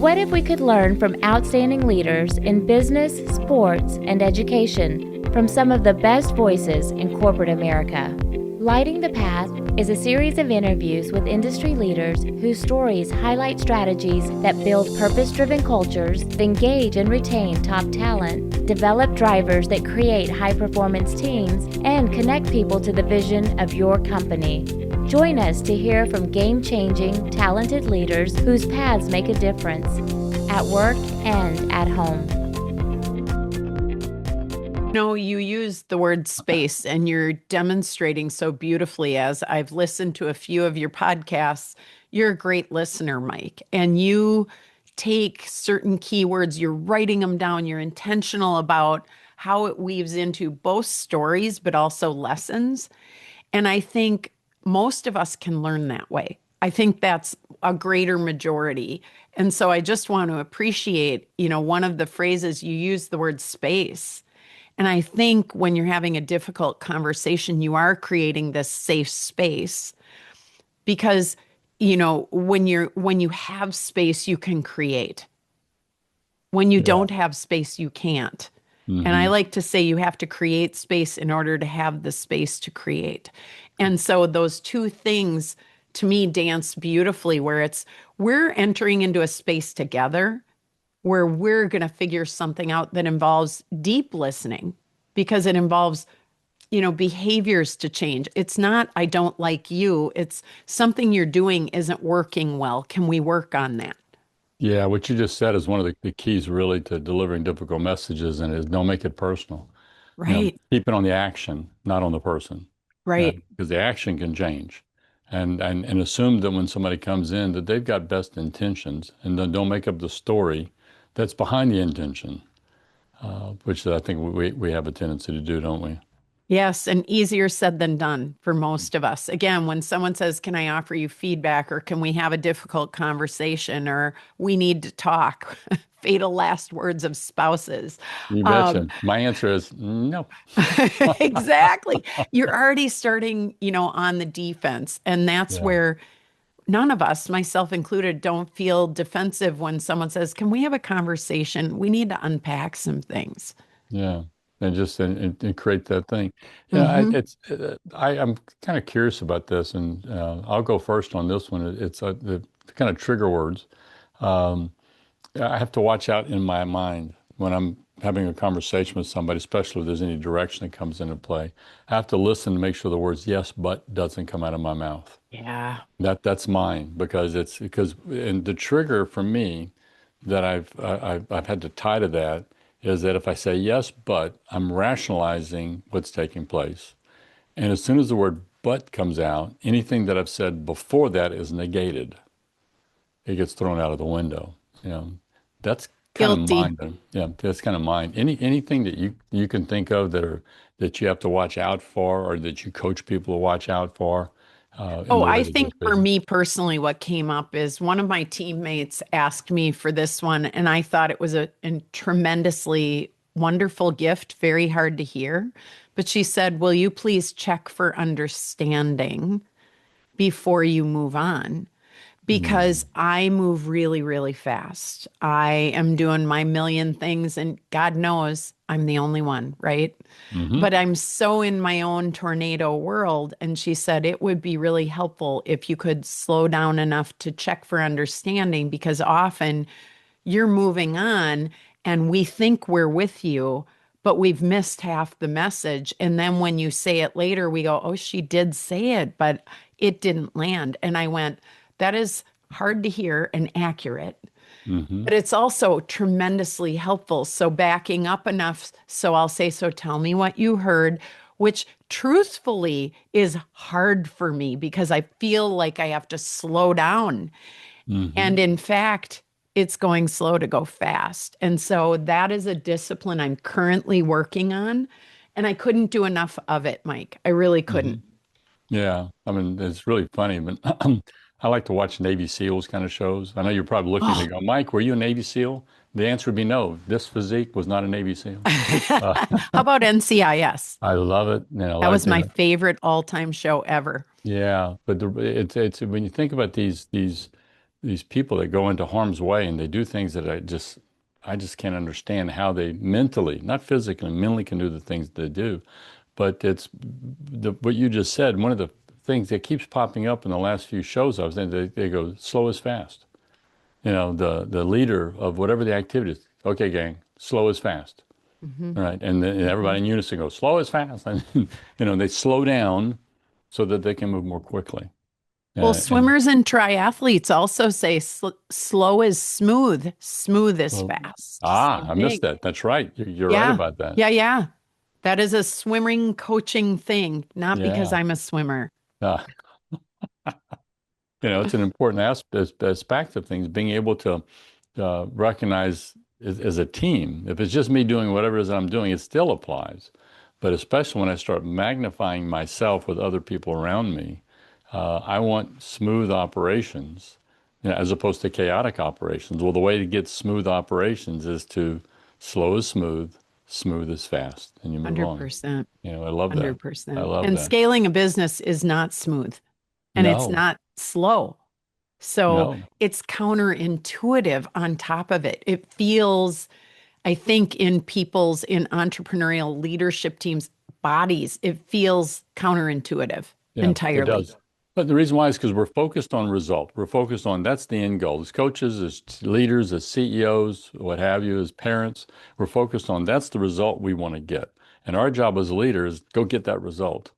What if we could learn from outstanding leaders in business, sports, and education from some of the best voices in corporate America? Lighting the Path is a series of interviews with industry leaders whose stories highlight strategies that build purpose-driven cultures, engage and retain top talent, develop drivers that create high-performance teams, and connect people to the vision of your company. Join us to hear from game-changing, talented leaders whose paths make a difference at work and at home. You use the word space and you're demonstrating so beautifully as I've listened to a few of your podcasts. You're a great listener, Mike, and you take certain keywords, you're writing them down, you're intentional about how it weaves into both stories, but also lessons. And I think most of us can learn that way. I think that's a greater majority. And so I just want to appreciate, one of the phrases you use the word space. And I think when you're having a difficult conversation, you are creating this safe space because, when you have space, you can create. When you don't have space, you can't. Mm-hmm. And I like to say you have to create space in order to have the space to create. And so those two things to me dance beautifully where we're entering into a space together where we're going to figure something out that involves deep listening because it involves, behaviors to change. It's not, I don't like you. It's something you're doing isn't working well. Can we work on that? Yeah, what you just said is one of the keys really to delivering difficult messages, and is don't make it personal. Right. Keep it on the action, not on the person. Right. Because the action can change. And assume that when somebody comes in that they've got best intentions, and then don't make up the story that's behind the intention, which I think we have a tendency to do, don't we? Yes, and easier said than done for most of us. Again, when someone says, can I offer you feedback, or can we have a difficult conversation, or we need to talk, fatal last words of spouses. You betcha. My answer is no. Exactly. You're already starting, on the defense. And that's where none of us, myself included, don't feel defensive when someone says, can we have a conversation? We need to unpack some things. Yeah. And just and create that thing. Yeah, mm-hmm. I'm kind of curious about this, and I'll go first on this one. It's the kind of trigger words. I have to watch out in my mind when I'm having a conversation with somebody, especially if there's any direction that comes into play. I have to listen to make sure the words yes, but doesn't come out of my mouth. Yeah. That's mine because and the trigger for me that I've had to tie to that is that if I say yes, but I'm rationalizing what's taking place. And as soon as the word but comes out, anything that I've said before that is negated. It gets thrown out of the window. That's kind Guilty. of mine. Yeah, that's kind of mine. Anything that you can think of that you have to watch out for, or that you coach people to watch out for. I think for me personally, what came up is one of my teammates asked me for this one, and I thought it was a tremendously wonderful gift, very hard to hear. But she said, will you please check for understanding before you move on? Because I move really, really fast. I am doing my million things, and God knows I'm the only one, right? Mm-hmm. But I'm so in my own tornado world. And she said, it would be really helpful if you could slow down enough to check for understanding, because often you're moving on and we think we're with you, but we've missed half the message. And then when you say it later, we go, oh, she did say it, but it didn't land. And I went, that is hard to hear and accurate, but it's also tremendously helpful. So backing up enough, so I'll say, so tell me what you heard, which truthfully is hard for me because I feel like I have to slow down. And in fact, it's going slow to go fast. And so that is a discipline I'm currently working on. And I couldn't do enough of it, Mike. I really couldn't. Yeah. I mean, it's really funny, but I like to watch Navy SEALs kind of shows. I know you're probably looking to go, Mike, were you a Navy SEAL? The answer would be no. This physique was not a Navy SEAL. How about NCIS? I love it. That was my favorite all-time show ever. Yeah, but it's when you think about these these people that go into harm's way and they do things that I just can't understand how they mentally, not physically, mentally can do the things they do. But it's what you just said. One of the things that keeps popping up in the last few shows I was in, they go, slow is fast. The leader of whatever the activity is, okay, gang, slow is fast. Right. And then everybody in unison goes, slow is fast. And, they slow down so that they can move more quickly. Well, swimmers and triathletes also say slow is smooth, smooth is fast. I missed that. That's right. You're right about that. Yeah. That is a swimming coaching thing, not because Yeah. I'm a swimmer. It's an important aspect of things, being able to recognize as a team. If it's just me doing whatever it is I'm doing, it still applies. But especially when I start magnifying myself with other people around me, I want smooth operations, as opposed to chaotic operations. Well, the way to get smooth operations is to slow is smooth, smooth is fast, and you move 100%. on. I love that. 100%. I love and that. scaling a business is not smooth, and it's No. not slow. So No. it's counterintuitive on top of it. It feels, I think, in entrepreneurial leadership teams' bodies, it feels counterintuitive entirely. It does. But the reason why is because we're focused on result. We're focused on that's the end goal. As coaches, as leaders, as CEOs, what have you, as parents, we're focused on that's the result we want to get. And our job as leaders is go get that result.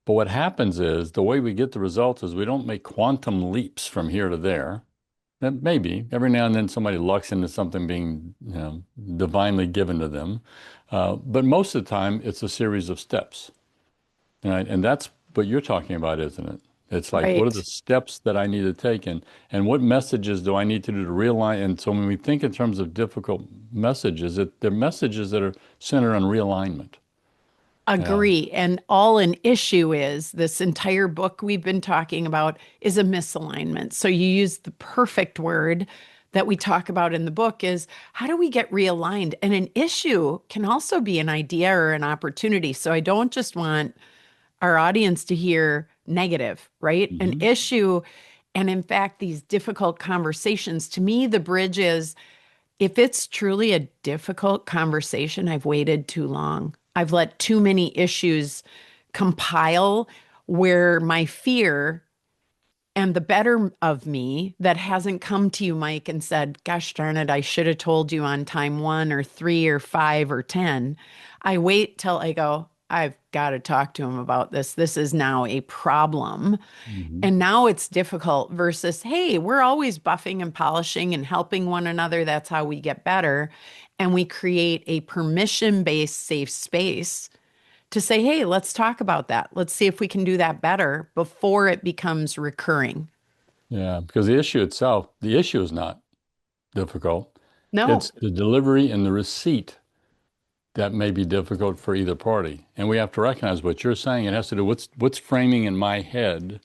But what happens is the way we get the results is we don't make quantum leaps from here to there. And maybe every now and then somebody lucks into something being divinely given to them. But most of the time, it's a series of steps. Right? And that's what you're talking about, isn't it? It's like, what are the steps that I need to take and what messages do I need to do to realign? And so when we think in terms of difficult messages, they're messages that are centered on realignment. Agree. And all an issue is this entire book we've been talking about is a misalignment. So you use the perfect word that we talk about in the book is how do we get realigned? And an issue can also be an idea or an opportunity. So I don't just want our audience to hear negative, right? Mm-hmm. An issue. And in fact, these difficult conversations, to me, the bridge is if it's truly a difficult conversation, I've waited too long. I've let too many issues compile where my fear and the better of me that hasn't come to you, Mike, and said, gosh darn it, I should have told you on time 1 or 3 or 5 or 10. I wait till I go, I've got to talk to him about this. This is now a problem. Mm-hmm. And now it's difficult versus, hey, we're always buffing and polishing and helping one another. That's how we get better. And we create a permission-based safe space to say, hey, let's talk about that. Let's see if we can do that better before it becomes recurring. Yeah, because the issue is not difficult. No. It's the delivery and the receipt that may be difficult for either party. And we have to recognize what you're saying. It has to do with what's framing in my head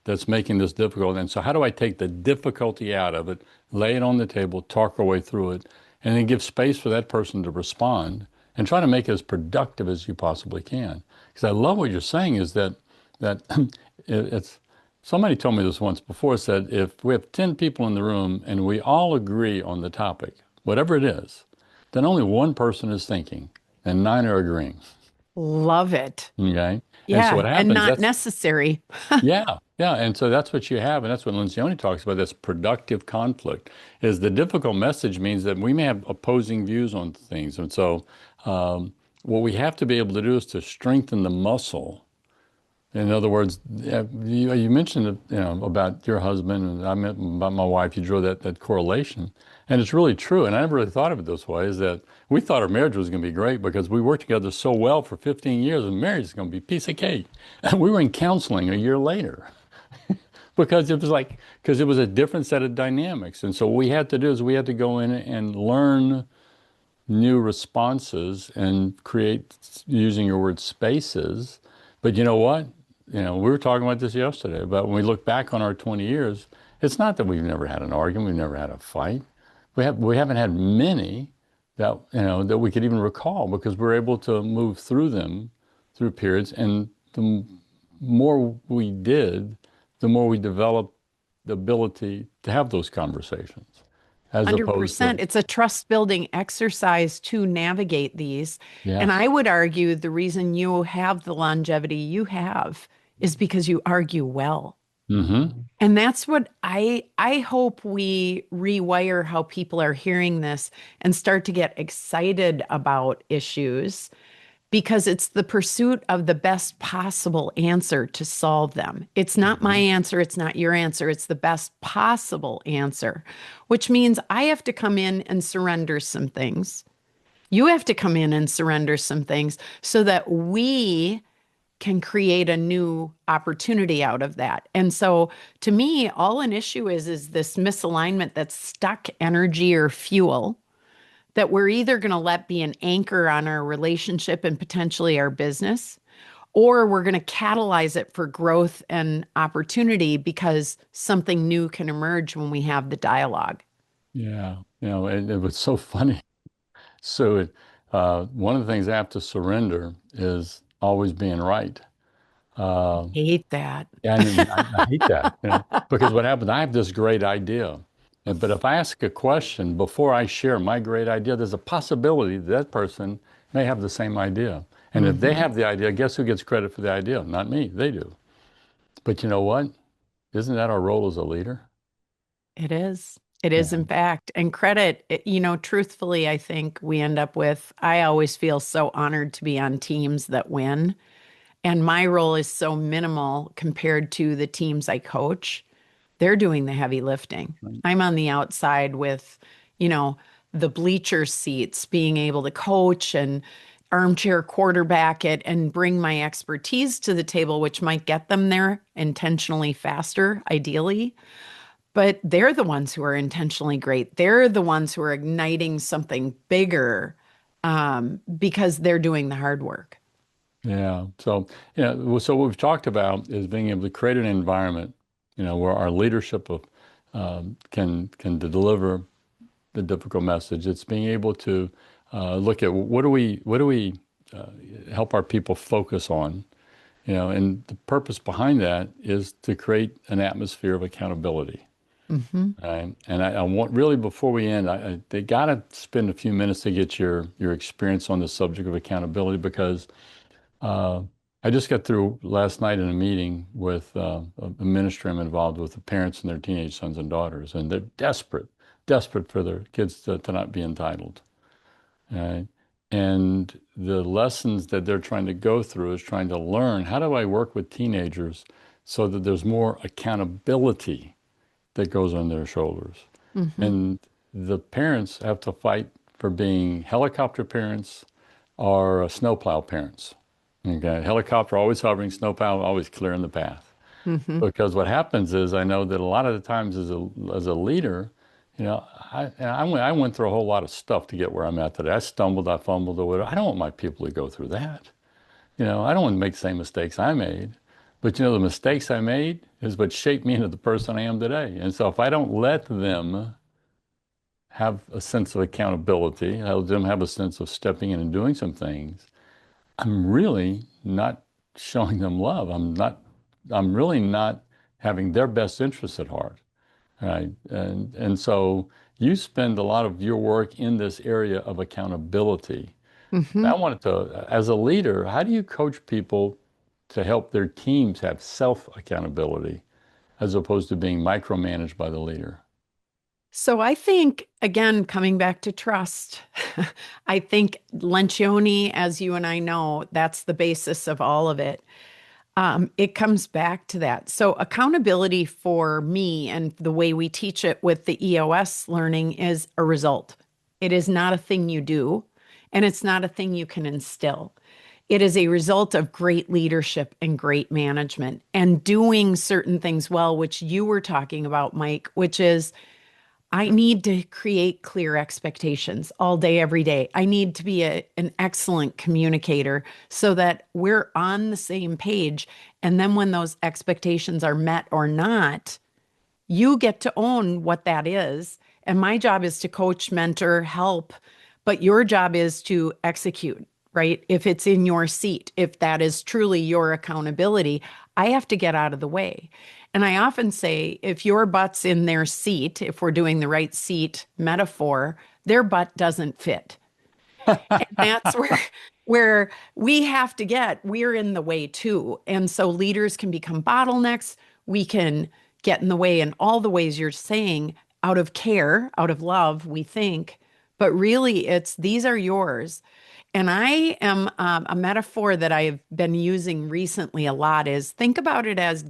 that's making this difficult. And so how do I take the difficulty out of it, lay it on the table, talk our way through it, and then give space for that person to respond and try to make it as productive as you possibly can. Because I love what you're saying is that it's, somebody told me this once before, said if we have 10 people in the room and we all agree on the topic, whatever it is, then only one person is thinking and 9 are agreeing. Love it. Okay. Yeah. And so what happens, and not necessary. Yeah. And so that's what you have. And that's what Lencioni talks about, this productive conflict, is the difficult message means that we may have opposing views on things. And so what we have to be able to do is to strengthen the muscle. In other words, you mentioned about your husband, and I meant about my wife. You drew that correlation, and it's really true. And I never really thought of it this way: is that we thought our marriage was going to be great because we worked together so well for 15 years, and marriage is going to be a piece of cake. And we were in counseling a year later because it was a different set of dynamics. And so what we had to do is we had to go in and learn new responses and create, using your word, spaces. But you know what? We were talking about this yesterday, but when we look back on our 20 years, it's not that we've never had an argument, we've never had a fight. We haven't had many that we could even recall because we're able to move through them through periods. And the more we did, the more we developed the ability to have those conversations as opposed 100%. to, It's a trust building exercise to navigate these. And yes. I would argue the reason you have the longevity you have is because you argue well. Mm-hmm. And that's what I hope we rewire how people are hearing this and start to get excited about issues because it's the pursuit of the best possible answer to solve them. It's not my answer, it's not your answer, it's the best possible answer, which means I have to come in and surrender some things. You have to come in and surrender some things so that we can create a new opportunity out of that. And so to me, all an issue is this misalignment that's stuck energy or fuel that we're either going to let be an anchor on our relationship and potentially our business, or we're going to catalyze it for growth and opportunity because something new can emerge when we have the dialogue. Yeah. And it was so funny. So one of the things I have to surrender is always being right. Uh, Hate that. and I hate that, because what happens, I have this great idea. But if I ask a question before I share my great idea, there's a possibility that person may have the same idea. And if they Mhm. have the idea, guess who gets credit for the idea? Not me, they do. But you know what? Isn't that our role as a leader? It is. It is, Yeah. in fact. And credit, truthfully, I think we end up with, I always feel so honored to be on teams that win. And my role is so minimal compared to the teams I coach. They're doing the heavy lifting. Right. I'm on the outside with, you know, the bleacher seats, being able to coach and armchair quarterback it and bring my expertise to the table, which might get them there intentionally faster, ideally. But they're the ones who are intentionally great. They're the ones who are igniting something bigger because they're doing the hard work. Yeah. So, so what we've talked about is being able to create an environment, where our leadership can deliver the difficult message. It's being able to look at what do we uh, help our people focus on, and the purpose behind that is to create an atmosphere of accountability. Hmm. Right? And I want really before we end, they got to spend a few minutes to get your experience on the subject of accountability because uh, I just got through last night in a meeting with a ministry I'm involved with, the parents and their teenage sons and daughters, and they're desperate for their kids to not be entitled. Right? And the lessons that they're trying to go through is trying to learn, how do I work with teenagers so that there's more accountability that goes on their shoulders? Hmm. And the parents have to fight for being helicopter parents or snowplow parents. Okay, helicopter always hovering, snowplow always clearing the path. Hmm. Because what happens is, I know that a lot of the times as a leader, I went through a whole lot of stuff to get where I'm at today. I stumbled, I fumbled, or whatever. I don't want my people to go through that. I don't want to make the same mistakes I made. But the mistakes I made is what shaped me into the person I am today. And so if I don't let them have a sense of accountability, let them have a sense of stepping in and doing some things, I'm really not showing them love. I'm really not having their best interests at heart. Right. And so you spend a lot of your work in this area of accountability. And Hmm. I wanted to, as a leader, how do you coach people to help their teams have self-accountability as opposed to being micromanaged by the leader? So I think, again, coming back to trust, I think Lencioni, as you and I know, that's the basis of all of it. It comes back to that. So accountability for me and the way we teach it with the EOS learning is a result. It is not a thing you do, and it's not a thing you can instill. It is a result of great leadership and great management and doing certain things well, which you were talking about, Mike, which is I need to create clear expectations all day, every day. I need to be an excellent communicator so that we're on the same page. And then when those expectations are met or not, you get to own what that is. And my job is to coach, mentor, help, but your job is to execute, right? If it's in your seat, if that is truly your accountability, I have to get out of the way. And I often say, if your butt's in their seat, if we're doing the right seat metaphor, their butt doesn't fit. And that's where we have to get, we're in the way too. And so leaders can become bottlenecks. We can get in the way in all the ways you're saying, out of care, out of love, we think, but really it's these are yours. And I am a metaphor that I've been using recently a lot is think about it as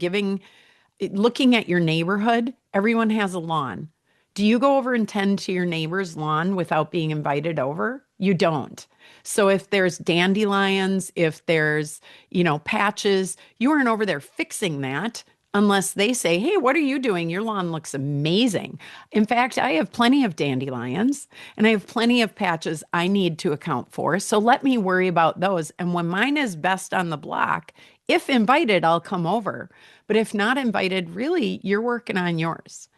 looking at your neighborhood. Everyone has a lawn. Do you go over and tend to your neighbor's lawn without being invited over? You don't. So if there's dandelions, if there's, patches, you aren't over there fixing that unless they say, "Hey, what are you doing? Your lawn looks amazing." In fact, I have plenty of dandelions and I have plenty of patches I need to account for. So let me worry about those. And when mine is best on the block, if invited, I'll come over. But if not invited, really, you're working on yours.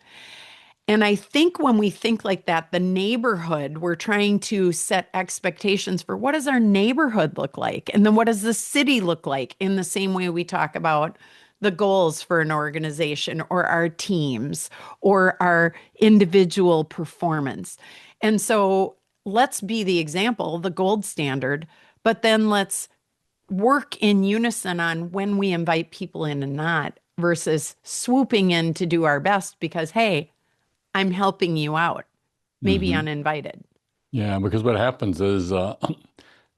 And I think when we think like that, the neighborhood, we're trying to set expectations for what does our neighborhood look like? And then what does the city look like in the same way we talk about the goals for an organization or our teams or our individual performance. And so let's be the example, the gold standard, but then let's work in unison on when we invite people in and not versus swooping in to do our best because, hey, I'm helping you out, maybe Hmm. uninvited. Yeah, because what happens is the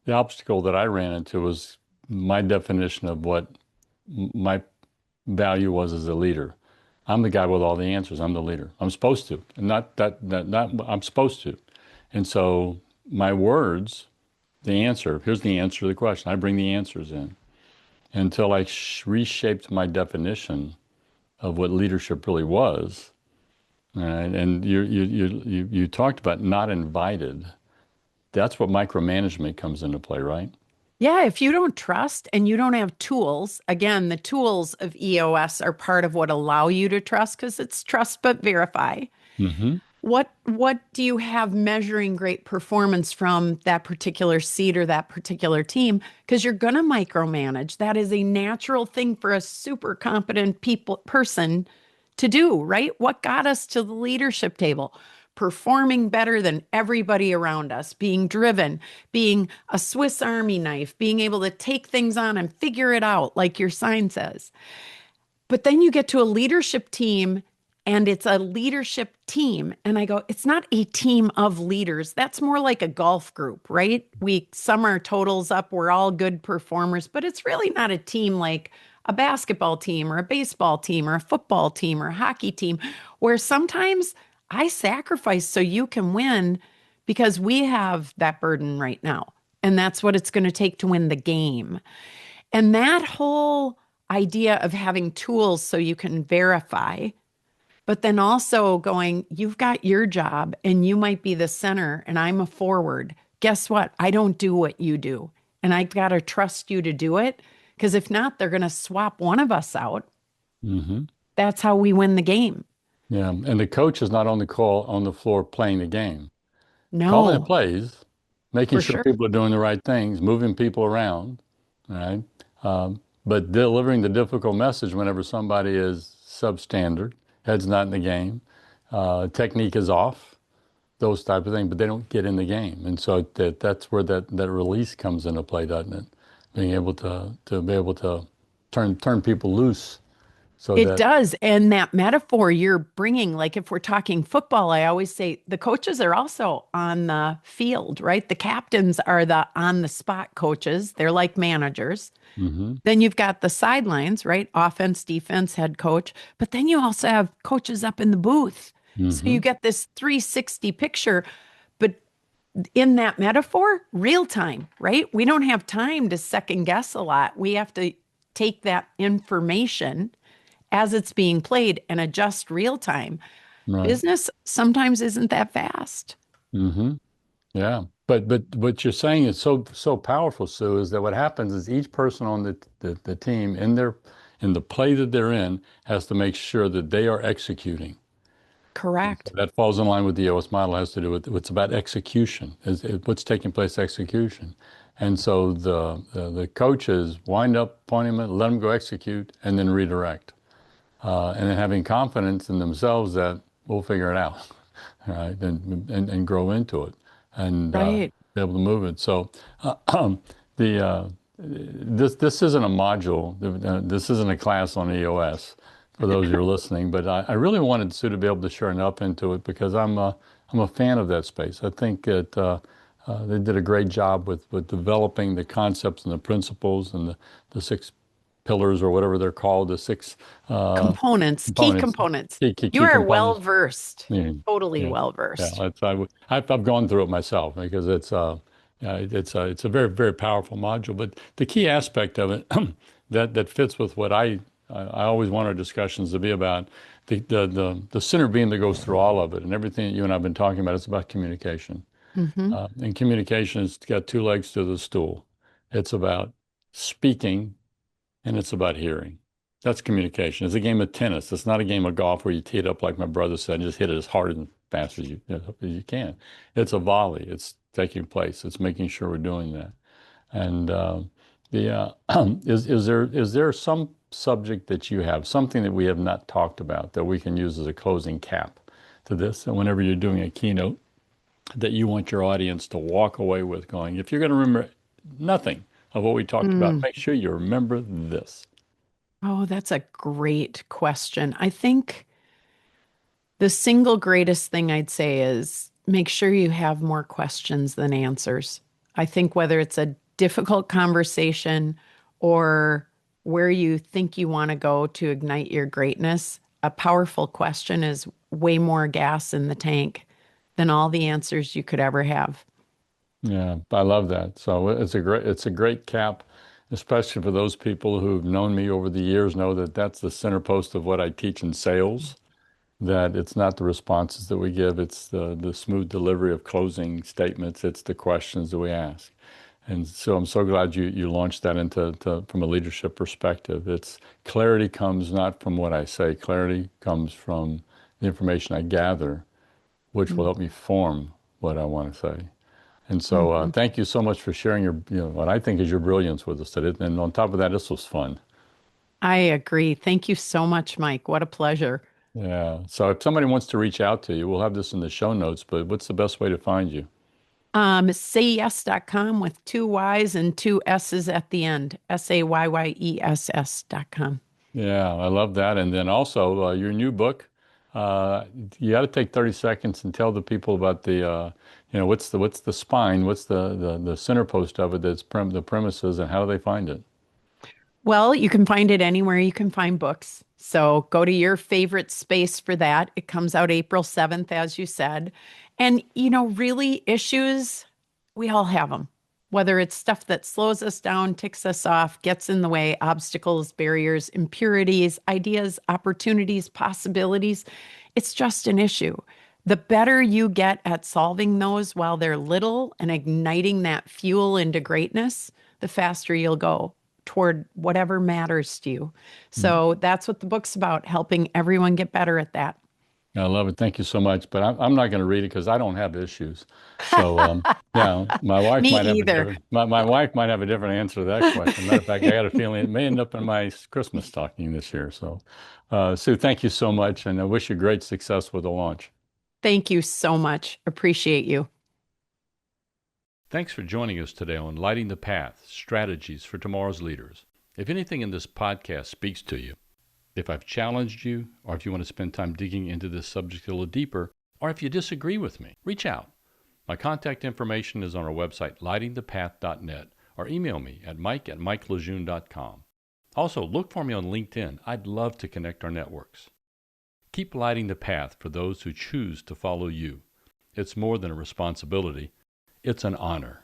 obstacle that I ran into was my definition of what my value was as a leader. I'm the guy with all the answers. I'm the leader. I'm supposed to, and not I'm supposed to. And so my words, the answer, here's the answer to the question. I bring the answers in until I reshaped my definition of what leadership really was. Right? And you talked about not invited. That's what micromanagement comes into play, right? Yeah, if you don't trust and you don't have tools, again, the tools of EOS are part of what allow you to trust because it's trust but verify. Hmm. What do you have measuring great performance from that particular seat or that particular team? Because you're going to micromanage. That is a natural thing for a super competent person to do, right? What got us to the leadership table? Performing better than everybody around us, being driven, being a Swiss Army knife, being able to take things on and figure it out, like your sign says. But then you get to a leadership team and it's a leadership team. And I go, it's not a team of leaders. That's more like a golf group, right? We sum our totals up. We're all good performers, but it's really not a team like a basketball team or a baseball team or a football team or a hockey team, where sometimes I sacrifice so you can win because we have that burden right now. And that's what it's going to take to win the game. And that whole idea of having tools so you can verify, but then also going, you've got your job and you might be the center and I'm a forward. Guess what? I don't do what you do. And I got to trust you to do it because if not, they're going to swap one of us out. Hmm. That's how we win the game. Yeah, and the coach is not on the call on the floor playing the game, calling the No, plays, making for sure sure. people are doing the right things, moving people around, right? But delivering the difficult message whenever somebody is substandard, head's not in the game, technique is off, those type of things, but they don't get in the game, and so that's where that release comes into play, doesn't it? Being able to be able to turn people loose so It that. does. And that metaphor you're bringing, like if we're talking football, I always say the coaches are also on the field, right? The captains are the on the spot coaches. They're like managers. Hmm. Then you've got the sidelines, right? Offense, defense, head coach. But then you also have coaches up in the booth. So Hmm. you get this 360 picture. But in that metaphor, real time, right? We don't have time to second guess a lot. We have to take that information as it's being played and adjust real time. Right. Business sometimes isn't that fast. Hmm. Yeah. But what you're saying is so powerful, Sue, is that what happens is each person on the team in the play that they're in has to make sure that they are executing. And so Correct. that falls in line with the OS model, has to do with it's about execution, what's taking place, execution. And so the coaches wind up, point them, let them go execute, and then redirect. and then having confidence in themselves that we'll figure it out, right? And grow into it and Right. be able to move it. So the this isn't a module. This isn't a class on EOS for those who are listening. But I really wanted Sue to be able to share an up into it because I'm a fan of that space. I think that they did a great job with developing the concepts and the principles and the six pillars or whatever they're called, the six Components, key components, components. key You are well components. versed, Yeah, totally yeah, well yeah. versed. I've gone through it myself because it's a very very powerful module. But the key aspect of it that fits with what I always want our discussions to be about the center beam that goes through all of it and everything that you and I've been talking about. It's about communication, Hmm. and communication has got two legs to the stool. It's about speaking and it's about hearing. That's communication. It's a game of tennis. It's not a game of golf where you tee it up like my brother said and just hit it as hard and fast as you can. It's a volley. It's taking place. It's making sure we're doing that. And the is there some subject that you have, something that we have not talked about that we can use as a closing cap to this? And whenever you're doing a keynote, that you want your audience to walk away with going, if you're going to remember nothing of what we talked about, Mm. make sure you remember this. Oh, that's a great question. I think the single greatest thing I'd say is make sure you have more questions than answers. I think whether it's a difficult conversation or where you think you want to go to ignite your greatness, a powerful question is way more gas in the tank than all the answers you could ever have. Yeah, I love that. So it's a great cap, especially for those people who've known me over the years, know that that's the center post of what I teach in sales, that it's not the responses that we give, it's the smooth delivery of closing statements, it's the questions that we ask. And so I'm so glad you launched that from a leadership perspective. It's clarity comes not from what I say, clarity comes from the information I gather, which will help me form what I want to say. And so, Mhm. thank you so much for sharing what I think is your brilliance with us today. And on top of that, this was fun. I agree. Thank you so much, Mike. What a pleasure. Yeah. So if somebody wants to reach out to you, we'll have this in the show notes, but what's the best way to find you? Sayyes.com with two Y's and two S's at the end. SAYYESS.com. Yeah, I love that. And then also your new book, uh, you got to take 30 seconds and tell the people about what's the spine, what's the center post of it, the premises, and how do they find it? Well, you can find it anywhere you can find books. So go to your favorite space for that. It comes out April 7th, as you said. And, really issues, we all have them. Whether it's stuff that slows us down, ticks us off, gets in the way, obstacles, barriers, impurities, ideas, opportunities, possibilities, it's just an issue. The better you get at solving those while they're little and igniting that fuel into greatness, the faster you'll go toward whatever matters to you. So that's what the book's about, helping everyone get better at that. I love it. Thank you so much. But I'm not going to read it because I don't have issues. So yeah, my wife Me might have a either. different my wife might have a different answer to that question. Matter of fact, I got a feeling it may end up in my Christmas stocking this year. So Sue, thank you so much, and I wish you great success with the launch. Thank you so much. Appreciate you. Thanks for joining us today on Lighting the Path: Strategies for Tomorrow's Leaders. If anything in this podcast speaks to you, if I've challenged you, or if you want to spend time digging into this subject a little deeper, or if you disagree with me, reach out. My contact information is on our website, lightingthepath.net, or email me at mike@mikelejeune.com. Also, look for me on LinkedIn. I'd love to connect our networks. Keep lighting the path for those who choose to follow you. It's more than a responsibility. It's an honor.